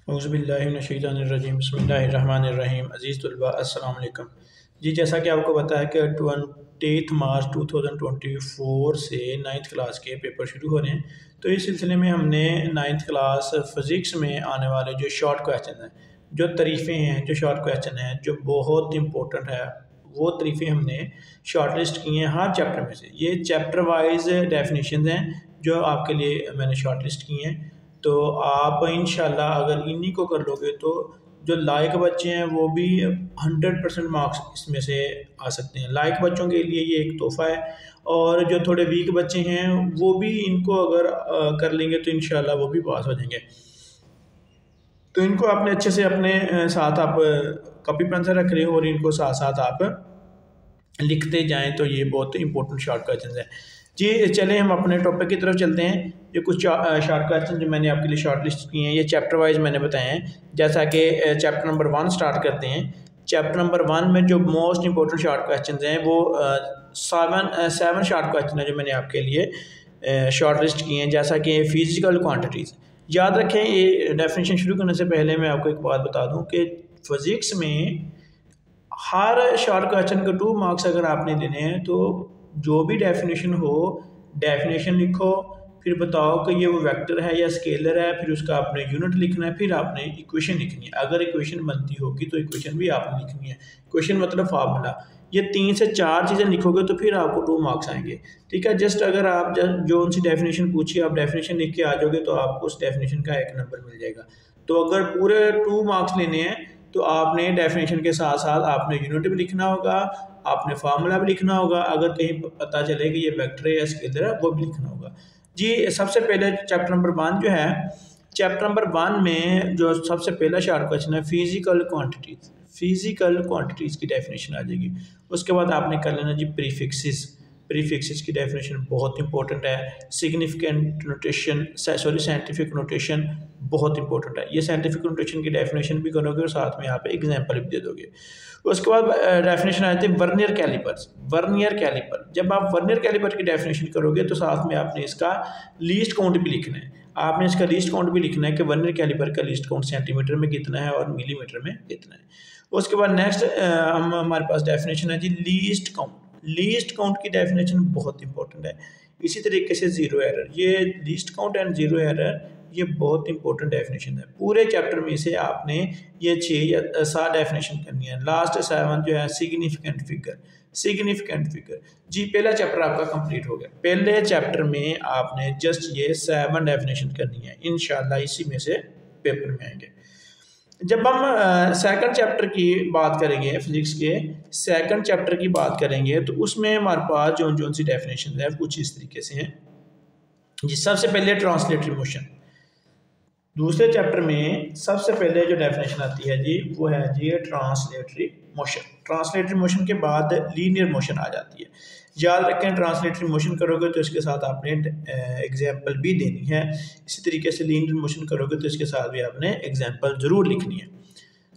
औज़ुबिल्लाहिमिनश्शैतानिर्रजीम बिस्मिल्लाहिर्रहमानिर्रहीम। अज़ीज़ तलबा अस्सलाम वालेकुम। जी, जैसा कि आपको पता है कि 20 मार्च 2024 से 9th क्लास के पेपर शुरू हो रहे हैं। तो इस सिलसिले में हमने 9th क्लास फ़िज़िक्स में आने वाले जो शॉर्ट क्वेश्चन हैं, जो तरीफ़े हैं, जो शॉर्ट क्वेश्चन हैं, जो बहुत इंपॉर्टेंट है, वो तरीफ़े हमने शॉर्ट लिस्ट किए हैं हर चैप्टर में से। ये चैप्टर वाइज डेफिनेशन हैं जो आपके लिए मैंने शॉर्ट लिस्ट की हैं। तो आप इंशाल्लाह अगर इन्हीं को कर लोगे तो जो लायक बच्चे हैं वो भी 100% मार्क्स इसमें से आ सकते हैं। लायक बच्चों के लिए ये एक तोहफ़ा है, और जो थोड़े वीक बच्चे हैं वो भी इनको अगर कर लेंगे तो इंशाल्लाह वो भी पास हो जाएंगे। तो इनको आपने अच्छे से अपने साथ आप कॉपी पेंसिल रख रहे हो और इनको साथ साथ आप लिखते जाएं, तो ये बहुत इंपॉर्टेंट शॉर्ट क्वेश्चन है। जी चलें हम अपने टॉपिक की तरफ चलते हैं। ये कुछ शॉर्ट क्वेश्चन जो मैंने आपके लिए शॉर्ट लिस्ट किए हैं, ये चैप्टर वाइज मैंने बताए हैं। जैसा कि चैप्टर नंबर 1 स्टार्ट करते हैं। चैप्टर नंबर 1 में जो मोस्ट इंपॉर्टेंट शॉर्ट क्वेश्चन हैं वो 7 शॉर्ट क्वेश्चन है जो मैंने आपके लिए शॉर्ट लिस्ट किए हैं। जैसा कि फिजिकल क्वान्टिटीज़, याद रखें ये डेफिनेशन शुरू करने से पहले मैं आपको एक बात बता दूँ कि फ़िज़िक्स में हर शॉर्ट क्वेश्चन के 2 मार्क्स अगर आपने देने हैं तो जो भी डेफिनेशन हो, डेफिनेशन लिखो, फिर बताओ कि ये वो वेक्टर है या स्केलर है, फिर उसका आपने यूनिट लिखना है, फिर आपने इक्वेशन लिखनी है। अगर इक्वेशन बनती होगी तो इक्वेशन भी आपने लिखनी है। इक्वेशन मतलब फार्मूला। ये 3 से 4 चीज़ें लिखोगे तो फिर आपको 2 मार्क्स आएंगे। ठीक है, जस्ट अगर आप जो उनसे डेफिनेशन पूछिए आप डेफिनेशन लिख के आ जाओगे तो आपको उस डेफिनेशन का 1 नंबर मिल जाएगा। तो अगर पूरे 2 मार्क्स लेने हैं तो आपने डेफिनेशन के साथ साथ आपने यूनिट भी लिखना होगा, आपने फार्मूला भी लिखना होगा। अगर कहीं पता चले कि ये वेक्टर है या स्केलर है वो भी लिखना होगा। जी सबसे पहले चैप्टर नंबर 1 जो है, चैप्टर नंबर 1 में जो सबसे पहला शॉर्ट क्वेश्चन है फिजिकल क्वांटिटीज़। फिजिकल क्वांटिटीज़ की डेफिनेशन आ जाएगी। उसके बाद आपने कर लेना जी प्रीफिक्सेस। प्रीफिक्सेस की डेफिनेशन बहुत इंपॉर्टेंट है। Significant notation, sorry scientific notation बहुत इंपॉर्टेंट है। ये साइंटिफिक नोटेशन की डेफिनेशन भी करोगे और साथ में यहाँ पे एग्जांपल भी दे दोगे। उसके बाद डेफिनेशन आ जाती है वर्नियर कैलिपर्स। वर्नियर कैलिपर, जब आप वर्नियर कैलिपर की डेफिनेशन करोगे तो साथ में आपने इसका लीस्ट काउंट भी लिखना है। आपने इसका लीस्ट काउंट भी लिखना है कि वर्नियर कैलिपर का लीस्ट काउंट सेंटीमीटर में कितना है और मिलीमीटर में कितना है। उसके बाद नेक्स्ट हमारे पास डेफिनेशन है जी लीस्ट काउंट। लीस्ट काउंट की डेफिनेशन बहुत इंपॉर्टेंट है। इसी तरीके से ज़ीरो एरर, ये least count and zero error ये बहुत इंपॉर्टेंट डेफिनेशन है। पूरे चैप्टर में से आपने ये 6 या 7 डेफिनेशन करनी है। लास्ट 7 जो है सिग्निफिकेंट फिगर। सिग्निफिकेंट फिगर जी पहला चैप्टर आपका कंप्लीट हो गया। पहले चैप्टर में आपने जस्ट ये 7 डेफिनेशन करनी है। इंशाल्लाह इसी में से पेपर में आएंगे। जब हम सेकंड चैप्टर की बात करेंगे, फिजिक्स के सेकंड चैप्टर की बात करेंगे तो उसमें हमारे पास जो सी डेफिनेशन है कुछ इस तरीके से हैं जी। सबसे पहले ट्रांसलेटरी मोशन। दूसरे चैप्टर में सबसे पहले जो डेफिनेशन आती है जी वो है जी ट्रांसलेटरी मोशन। ट्रांसलेटरी मोशन के बाद लीनियर मोशन आ जाती है। याद रखें ट्रांसलेटरी मोशन करोगे तो इसके साथ आपने एग्जाम्पल भी देनी है। इसी तरीके से लीनियर मोशन करोगे तो इसके साथ भी आपने एग्जाम्पल ज़रूर लिखनी है।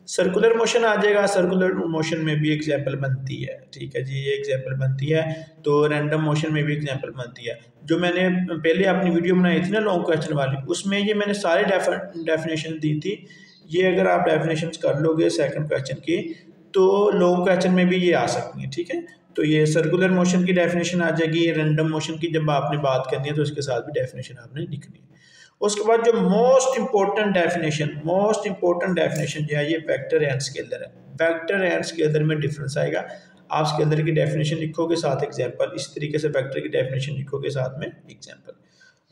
सर्कुलर मोशन आ जाएगा। सर्कुलर मोशन में भी एग्जाम्पल बनती है। ठीक है जी, ये एग्जाम्पल बनती है। तो रैंडम मोशन में भी एग्जाम्पल बनती है। जो मैंने पहले अपनी वीडियो बनाई थी ना लॉन्ग क्वेश्चन वाली, उसमें ये मैंने सारी डेफिनेशन दी थी। ये अगर आप डेफिनेशन कर लोगे सेकंड क्वेश्चन की तो लॉन्ग क्वेश्चन में भी ये आ सकती है। ठीक है, तो ये सर्कुलर मोशन की डेफिनेशन आ जाएगी। रैंडम मोशन की जब आपने बात करनी है तो उसके साथ भी डेफिनेशन आपने लिखनी है। उसके बाद जो मोस्ट इंपॉर्टेंट डेफिनेशन जो है ये वेक्टर एंड स्केलर है। वेक्टर एंड स्केलर में डिफरेंस आएगा। आप स्केलर की डेफिनेशन लिखोगे साथ एग्जांपल, इस तरीके से वेक्टर की डेफिनेशन लिखोगे साथ में एग्जांपल।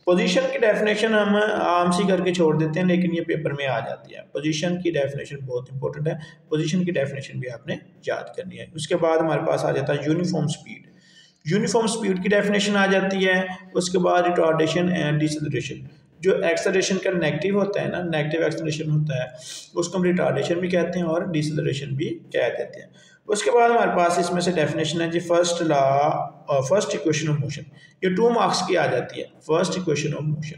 पोजीशन की डेफिनेशन हम आम सी करके छोड़ देते हैं लेकिन ये पेपर में आ जाती है। पोजीशन की डेफिनेशन बहुत इंपॉर्टेंट है। पोजीशन की डेफिनेशन भी आपने याद करनी है। उसके बाद हमारे पास आ जाता है यूनिफॉर्म स्पीड। यूनिफॉर्म स्पीड की डेफिनेशन आ जाती है। उसके बाद रिटार्डेशन एंड डिसेलरेशन। जो एक्सेलरेशन का नेगेटिव होता है ना, नेगेटिव एक्सेलरेशन होता है, उसको हम रिटार्डेशन भी कहते हैं और डिसेलरेशन भी कह देते हैं। उसके बाद हमारे पास इसमें से डेफिनेशन है जी फर्स्ट लॉ और फर्स्ट इक्वेशन ऑफ मोशन। ये 2 मार्क्स की आ जाती है। फर्स्ट इक्वेशन ऑफ मोशन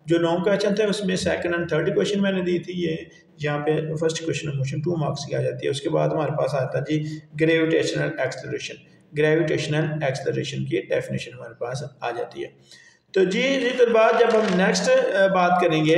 जो लॉन्ग क्वेश्चन था उसमें सेकंड एंड थर्ड इक्वेशन मैंने दी थी। ये यहाँ पे first equation of motion 2 marks की आ जाती है। उसके बाद हमारे पास आता है जी ग्रेविटेशनल एक्सेलरेशन। ग्रेविटेशनल एक्सेलरेशन की डेफिनेशन हमारे पास आ जाती है। तो जी तो बाद जब हम नेक्स्ट बात करेंगे,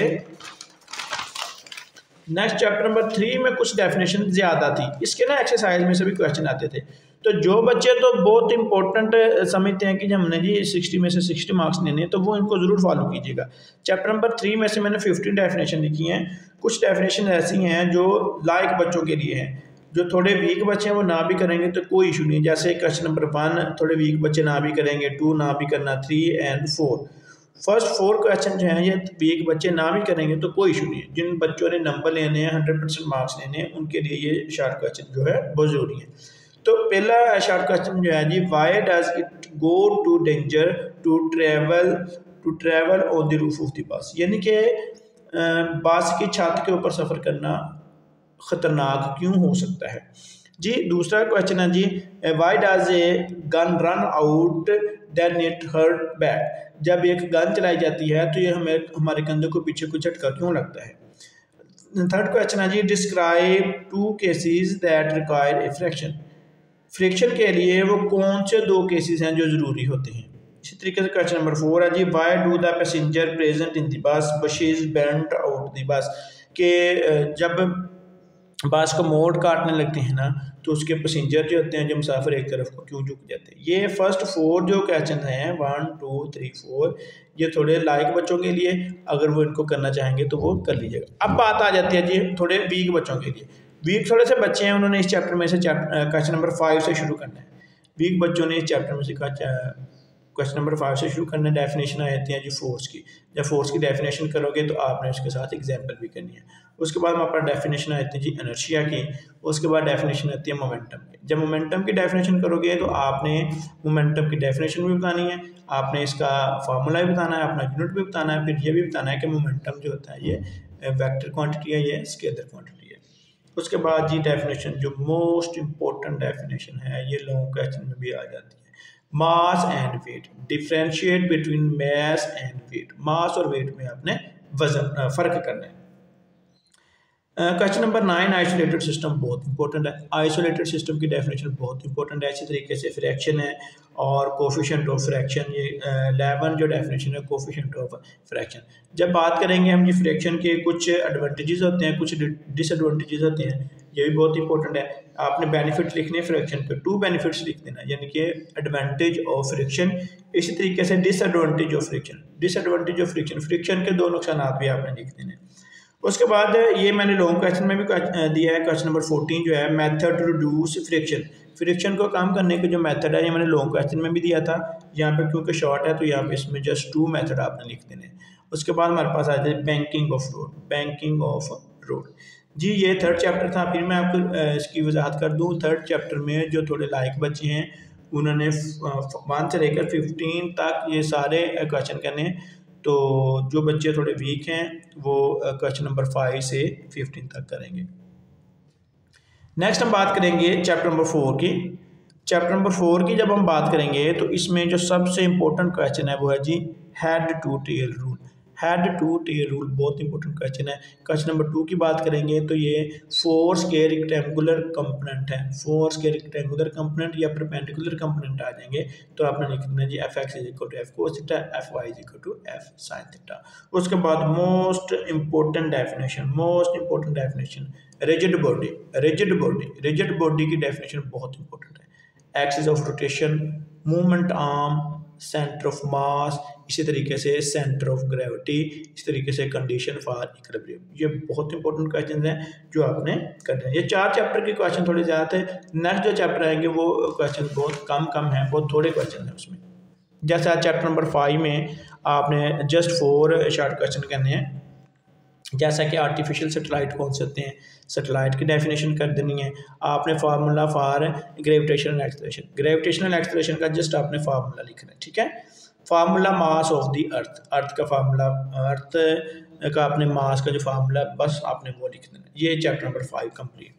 नेक्स्ट चैप्टर नंबर 3 में कुछ डेफिनेशन ज़्यादा थी, इसके ना एक्सरसाइज में से भी क्वेश्चन आते थे। तो जो बच्चे तो बहुत इंपॉर्टेंट समझते हैं कि हमने जी 60 में से 60 मार्क्स लेने हैं, तो वो इनको ज़रूर फॉलो कीजिएगा। चैप्टर नंबर 3 में से मैंने 15 डेफिनेशन लिखी हैं। कुछ डेफिनेशन ऐसी हैं जो लाइक बच्चों के लिए हैं, जो थोड़े वीक बच्चे हैं वो ना भी करेंगे तो कोई इशू नहीं। जैसे क्वेश्चन नंबर 1 थोड़े वीक बच्चे ना भी करेंगे, 2 ना भी करना, 3 एंड 4। फर्स्ट 4 क्वेश्चन जो हैं ये वीक बच्चे ना भी करेंगे तो कोई इशू नहीं है। जिन बच्चों ने नंबर लेने हैं, 100% मार्क्स लेने हैं, उनके लिए ये शॉर्ट क्वेश्चन जो है बहुत ज़रूरी है। तो पहला शॉर्ट क्वेश्चन जो है जी, why does it go to danger to travel on the roof of the bus, यानी कि बस की छत के ऊपर सफ़र करना ख़तरनाक क्यों हो सकता है। जी दूसरा क्वेश्चन है जी, why does a gun run out then it hurt back, जब एक गन चलाई जाती है तो ये हमें हमारे कंधे को पीछे को झटका क्यों लगता है। थर्ड क्वेश्चन है जी, describe 2 cases that require a fraction, friction के लिए वो कौन से 2 केसेस हैं जो ज़रूरी होते हैं। इसी तरीके से क्वेश्चन नंबर 4 है जी, why do the passenger present in the bus buses bent out the bus, के जब बस को मोड़ काटने लगते हैं ना तो उसके पैसेंजर जो होते हैं, जो मुसाफिर, एक तरफ को क्यों झुक जाते हैं। ये फर्स्ट 4 जो क्वेश्चन हैं 1 2 3 4 ये थोड़े लाइक बच्चों के लिए, अगर वो इनको करना चाहेंगे तो वो कर लीजिएगा। अब बात आ जाती है जी थोड़े वीक बच्चों के लिए। वीक थोड़े से बच्चे हैं, उन्होंने इस चैप्टर में से क्वेश्चन नंबर 5 से शुरू करना है। वीक बच्चों ने इस चैप्टर में से क्वेश्चन नंबर 5 से शुरू करना है। डेफिनेशन आ जाती है जी फोर्स की। जब फोर्स की डेफिनेशन करोगे तो आपने उसके साथ एग्जाम्पल भी करनी है। उसके बाद हमारे पास डेफिनेशन आती है जी इनर्शिया की। उसके बाद डेफिनेशन आती है मोमेंटम की। जब मोमेंटम की डेफिनेशन करोगे तो आपने मोमेंटम की डेफिनेशन भी बतानी है, आपने इसका फार्मूला भी बताना है, अपना यूनिट भी बताना है, फिर ये भी बताना है कि मोमेंटम जो होता है ये वेक्टर क्वांटिटी है, ये स्केलर क्वांटिटी है। उसके बाद जी डेफिनेशन जो मोस्ट इंपॉर्टेंट डेफिनेशन है, ये लॉन्ग क्वेश्चन में भी आ जाती है, mass and weight. Differentiate between mass and weight, mass और वेट में आपने वजन फर्क करना है। क्वेश्चन नंबर 9 आइसोलेटेड सिस्टम बहुत इंपॉर्टेंट है। आइसोलेटेड सिस्टम की डेफिनेशन बहुत इंपॉर्टेंट है। इसी तरीके से फ्रैक्शन है और कोफिशिएंट ऑफ फ्रैक्शन, ये 11 जो डेफिनेशन है कोफिशिएंट ऑफ फ्रैक्शन। जब बात करेंगे हम जी फ्रैक्शन के कुछ एडवांटेजेस होते हैं, कुछ डिसएडवांटेजेस होते हैं, ये भी बहुत इंपॉर्टेंट है। आपने बेनिफिट लिखने फ्रैक्शन के 2 बेनिफिट्स लिख देना, यानी कि एडवांटेज ऑफ फ्रिक्शन। इसी तरीके से disadvantage of friction, disadvantage of friction, friction के 2 नुकसान भी आपने लिख देने। उसके बाद ये मैंने लॉन्ग क्वेश्चन में भी दिया है, क्वेश्चन नंबर 14 जो है method to reduce friction, friction को कम करने के जो मेथड है ये मैंने लॉन्ग क्वेश्चन में भी दिया था। यहाँ पे क्योंकि शॉर्ट है तो यहाँ पे इसमें जस्ट 2 मेथड आपने लिख देने। उसके बाद हमारे पास आ जाए banking of road, banking of road. जी ये थर्ड चैप्टर था। फिर मैं आपको इसकी वजाहत कर दूँ। थर्ड चैप्टर में जो थोड़े लायक बच्चे हैं उन्होंने 1 से लेकर 15 तक ये सारे क्वेश्चन करने हैं। तो जो बच्चे थोड़े वीक हैं वो क्वेश्चन नंबर 5 से 15 तक करेंगे। नेक्स्ट हम बात करेंगे चैप्टर नंबर 4 की। चैप्टर नंबर 4 की जब हम बात करेंगे तो इसमें जो सबसे इम्पोर्टेंट क्वेश्चन है वो है जी head to tail rule. Head to tail rule बहुत इंपॉर्टेंट क्वेश्चन है। क्वेश्चन नंबर 2 की बात करेंगे तो ये फोर्स के रेक्टेंगुलर कंपोनेंट है। फोर्स के रेक्टेंगुलर कंपोनेंट या परपेंडिकुलर कंपोनेंट आ जाएंगे तो आपने लिख देना जी F X is equal to F cos theta, F Y is equal to F sine theta. उसके बाद most important definition rigid body. Rigid body की डेफिनेशन बहुत इंपॉर्टेंट है। Axis of rotation, movement arm, centre of mass, इसी तरीके से centre of gravity, इस तरीके से कंडीशन फॉर इक्विलिब्रियम। ये बहुत इंपॉर्टेंट क्वेश्चन हैं जो आपने करने हैं। ये 4 चैप्टर के क्वेश्चन थोड़े ज़्यादा थे। नेक्स्ट जो चैप्टर आएंगे वो क्वेश्चन बहुत कम हैं, बहुत थोड़े क्वेश्चन हैं उसमें। जैसा चैप्टर नंबर 5 में आपने जस्ट 4 शॉर्ट क्वेश्चन करने हैं, जैसा कि आर्टिफिशियल सैटेलाइट कौन से होते हैं, सैटेलाइट की डेफिनेशन कर देनी है। आपने formula for gravitational acceleration, gravitational acceleration का जस्ट आपने फार्मूला लिखना है, ठीक है। Formula mass of the earth, earth का फार्मूला, अर्थ का आपने मास का जो फार्मूला बस आपने वो लिख देना। ये chapter number 5 complete.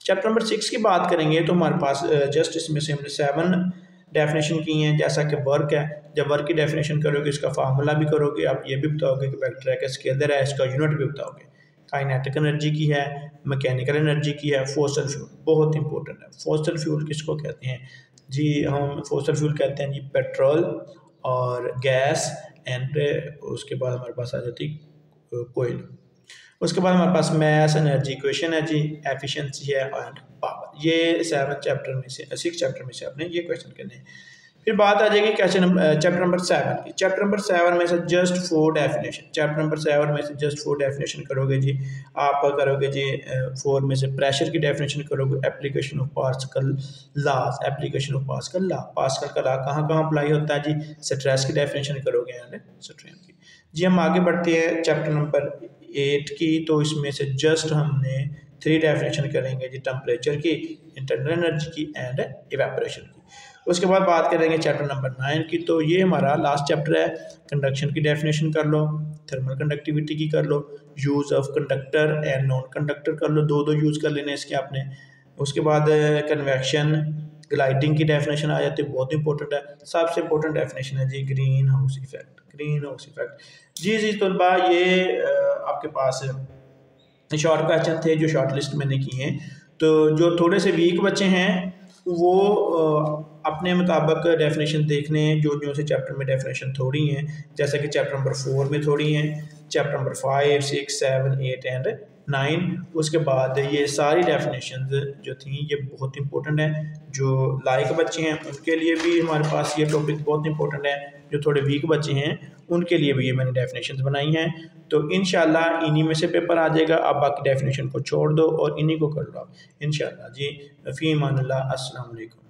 Chapter number 6 की बात करेंगे तो हमारे पास जस्ट इसमें से हमने 7 डेफिनेशन की हैं। जैसा कि वर्क है, जब वर्क की डेफिनेशन करोगे इसका फार्मूला भी करोगे, आप ये भी बताओगे कि वेक्टर है कि स्केलर है, इसका यूनिट भी बताओगे। काइनेटिक एनर्जी की है, मैकेनिकल एनर्जी की है, फॉसिल फ्यूल बहुत इंपॉर्टेंट है। फॉसिल फ्यूल किसको कहते हैं जी, हम फॉसिल फ्यूल कहते हैं जी पेट्रोल और गैस एंड उसके बाद हमारे पास आ जाती कोयल। उसके बाद हमारे पास मैथ्स एनर्जी इक्वेशन है जी, एफिशिएंसी है एंड पावर। ये 6 चैप्टर में से आपने ये क्वेश्चन करने हैं। फिर बात आ जाएगी चैप्टर नंबर 7 की। चैप्टर नंबर 7 में से जस्ट 4 डेफिनेशन, चैप्टर नंबर 7 में से जस्ट 4 डेफिनेशन करोगे जी। आप करोगे जी 4 में से प्रेशर की डेफिनेशन करोगे, application of Pascal laws, application of Pascal law, Pascal का लॉ कहाँ कहाँ अप्लाई होता है जी, स्ट्रेस की डेफिनेशन करोगे एंड स्ट्रेन की। जी हम आगे बढ़ते हैं चैप्टर नंबर 8 की। तो इसमें से जस्ट हमने 3 डेफिनेशन करेंगे जी, टेम्परेचर की, इंटरनल एनर्जी की एंड इवेपोरेशन की। उसके बाद बात करेंगे चैप्टर नंबर 9 की। तो ये हमारा लास्ट चैप्टर है। कंडक्शन की डेफिनेशन कर लो, थर्मल कंडक्टिविटी की कर लो, use of conductor and non conductor कर लो, दो यूज़ कर लेने इसके आपने। उसके बाद कन्वेक्शन, ग्लाइडिंग की डेफिनेशन आ जाती है, बहुत इंपॉर्टेंट है। सबसे इंपॉर्टेंट डेफिनेशन है जी greenhouse effect, greenhouse effect. जी तलबा ये आपके पास शॉर्ट क्वेश्चन थे जो शॉर्ट लिस्ट मैंने किए हैं। तो जो थोड़े से वीक बच्चे हैं वो अपने मुताबिक डेफिनेशन देख लें। जो से चैप्टर में डेफिनेशन थोड़ी हैं, जैसा कि चैप्टर नंबर 4 में थोड़ी हैं, चैप्टर नंबर 5, 6, 7, 8 एंड 9। उसके बाद ये सारी डेफिनेशन जो थी ये बहुत इंपॉर्टेंट है। जो लाइक बच्चे हैं उनके लिए भी हमारे पास ये टॉपिक बहुत इंपॉर्टेंट है। जो थोड़े वीक बच्चे हैं उनके लिए भी ये मैंने डेफिनेशन बनाई हैं। तो इंशाल्लाह इन्हीं में से पेपर आ जाएगा। आप बाकी डेफिनेशन को छोड़ दो और इन्हीं को कर लो इंशाल्लाह जी। फ़ी अमानिल्लाह, अस्सलाम वालेकुम।